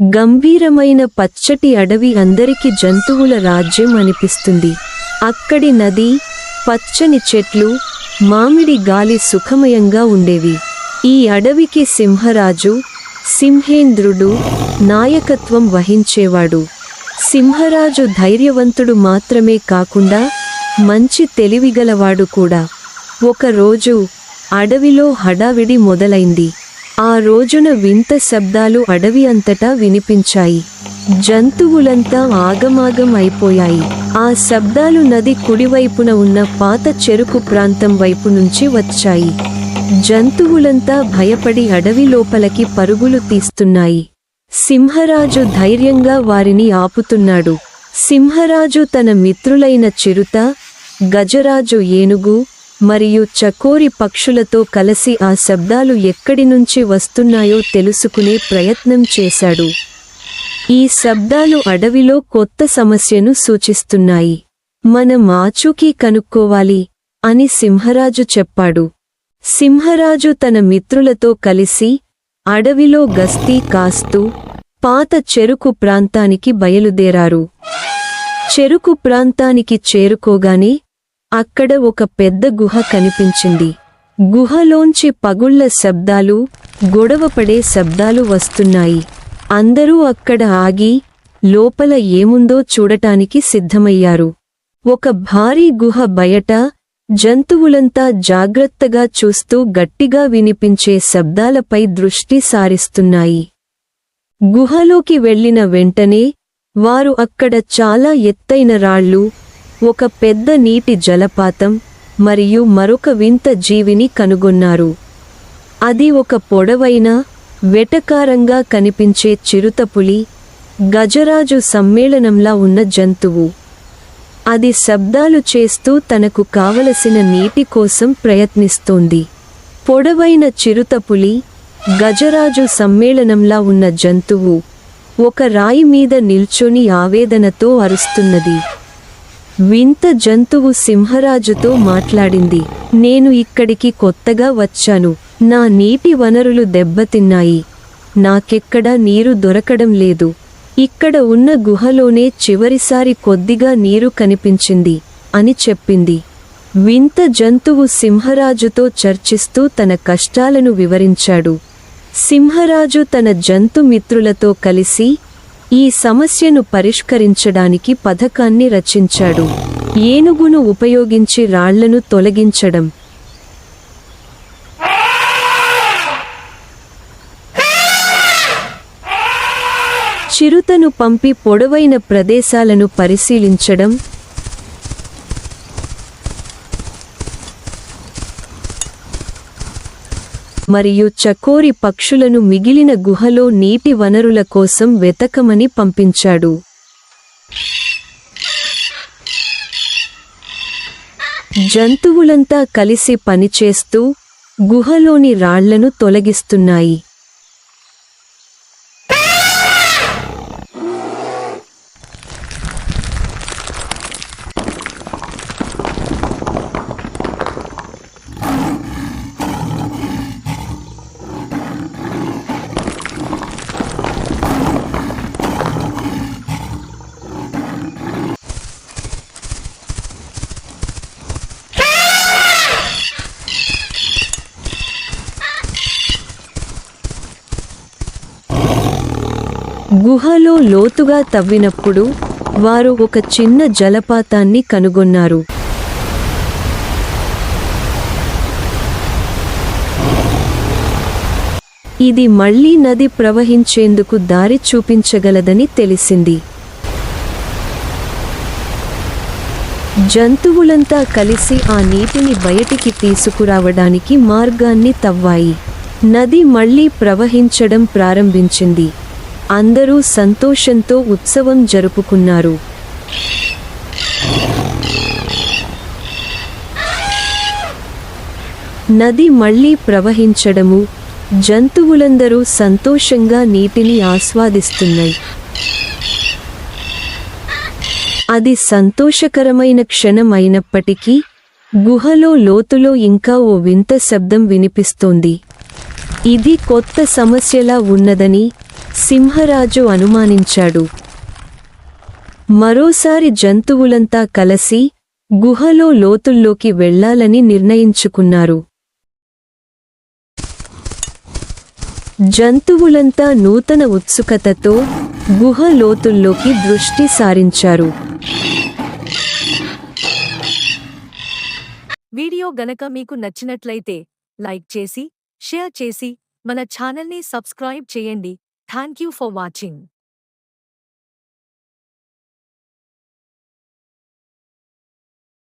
గంభీరమైన పచ్చటి అడవి అందరికి జంతువుల రాజ్యం అనిపిస్తుంది. అక్కడి నది, పచ్చని చెట్లు, మామిడి గాలి సుఖమయంగా ఉండేవి. ఈ అడవికి సింహరాజు, సింహేంద్రుడు నాయకత్వం వహించేవాడు. సింహరాజు ధైర్యవంతుడు మాత్రమే కాకుండా మంచి తెలివిగలవాడు కూడా. ఒకరోజు అడవిలో హడావిడి మొదలైంది. ఆ రోజున వింత శబ్దాలు అడవి అంతటా వినిపించాయి. జంతువులంతా ఆగమాగం అయిపోయాయి. ఆ శబ్దాలు నది కుడివైపున ఉన్న పాత చెరుకు ప్రాంతం వైపు నుంచి వచ్చాయి. జంతువులంతా భయపడి అడవి లోపలికి పరుగులు తీస్తున్నాయి. సింహరాజు ధైర్యంగా వారిని ఆపుతున్నాడు. సింహరాజు తన మిత్రులైన చిరుత, గజరాజు ఏనుగు మరియు చకోరి పక్షులతో కలిసి ఆ శబ్దాలు ఎక్కడి నుంచి వస్తున్నాయో తెలుసుకునే ప్రయత్నం చేశాడు. ఈ శబ్దాలు అడవిలో కొత్త సమస్యను సూచిస్తున్నాయి. మనం ఆచూకీ కనుక్కోవాలి అని సింహరాజు చెప్పాడు. సింహరాజు తన మిత్రులతో కలిసి అడవిలో గస్తీ కాస్తూ పాత చెరుకు ప్రాంతానికి బయలుదేరారు. చెరుకు ప్రాంతానికి చేరుకోగానే అక్కడ ఒక పెద్ద గుహ కనిపించింది. గుహలోంచి పగుళ్ల శబ్దాలు, గొడవపడే శబ్దాలు వస్తున్నాయి. అందరూ అక్కడ ఆగి లోపల ఏముందో చూడటానికి సిద్ధమయ్యారు. ఒక భారీ గుహ బయట జంతువులంతా జాగ్రత్తగా చూస్తూ గట్టిగా వినిపించే శబ్దాలపై దృష్టి సారిస్తున్నాయి. గుహలోకి వెళ్లిన వెంటనే వారు అక్కడ చాలా ఎత్తైన రాళ్ళు, ఒక పెద్ద నీటి జలపాతం మరియు మరొక వింత జీవిని కనుగొన్నారు. అది ఒక పొడవైన, వెటకారంగా కనిపించే చిరుతపులి, గజరాజు సమ్మేళనంలా ఉన్న జంతువు. అది శబ్దాలు చేస్తూ తనకు కావలసిన నీటి కోసం ప్రయత్నిస్తోంది. పొడవైన చిరుతపులి, గజరాజు సమ్మేళనంలా ఉన్న జంతువు ఒక రాయి మీద నిల్చొని ఆవేదనతో అరుస్తున్నది. వింత జంతువు సింహరాజుతో మాట్లాడింది. నేను ఇక్కడికి కొత్తగా వచ్చాను. నా నీటి వనరులు దెబ్బతిన్నాయి. నాకెక్కడా నీరు దొరకడం లేదు. ఇక్కడ ఉన్న గుహలోనే చివరిసారి కొద్దిగా నీరు కనిపించింది అని చెప్పింది. వింత జంతువు సింహరాజుతో చర్చిస్తూ తన కష్టాలను వివరించాడు. సింహరాజు తన జంతు మిత్రులతో కలిసి ఈ సమస్యను పరిష్కరించడానికి పథకాన్ని రచించాడు. ఏనుగును ఉపయోగించి రాళ్లను తొలగించడం, చిరుతను పంపి పొడవైన ప్రదేశాలను పరిశీలించడం, మరియు చకోరి పక్షులను మిగిలిన గుహలో నీటి వనరుల కోసం వెతకమని పంపించాడు. జంతువులంతా కలిసి పనిచేస్తూ గుహలోని రాళ్లను తొలగిస్తున్నాయి. గుహలో లోతుగా తవ్వినప్పుడు వారు ఒక చిన్న జలపాతాన్ని కనుగొన్నారు. ఇది మళ్లీ నది ప్రవహించేందుకు దారి చూపించగలదని తెలిసింది. జంతువులంతా కలిసి ఆ నీటిని బయటికి తీసుకురావడానికి మార్గాన్ని తవ్వాయి. నది మళ్లీ ప్రవహించడం ప్రారంభించింది. అందరూ సంతోషంతో ఉత్సవం జరుపుకున్నారు. నది మళ్లీ ప్రవహించడము, జంతువులందరూ సంతోషంగా నీటిని ఆస్వాదిస్తున్నాయి. అది సంతోషకరమైన క్షణం అయినప్పటికీ గుహలో లోతులో ఇంకా ఓ వింత శబ్దం వినిపిస్తోంది. ఇది కొత్త సమస్యలా ఉన్నదని సింహరాజు అనుమానించాడు. మరోసారి జంతువులంతా కలసి గుహలో లోతుల్లోకి వెళ్ళాలని నిర్ణయించుకున్నారు. జంతువులంతా నూతన ఉత్సుకతతో గుహ లోతుల్లోకి దృష్టి సారించారు. వీడియో గనక మీకు నచ్చినట్లయితే లైక్ చేసి, షేర్ చేసి మన ఛానల్ని సబ్స్క్రైబ్ చేయండి. Thank you for watching.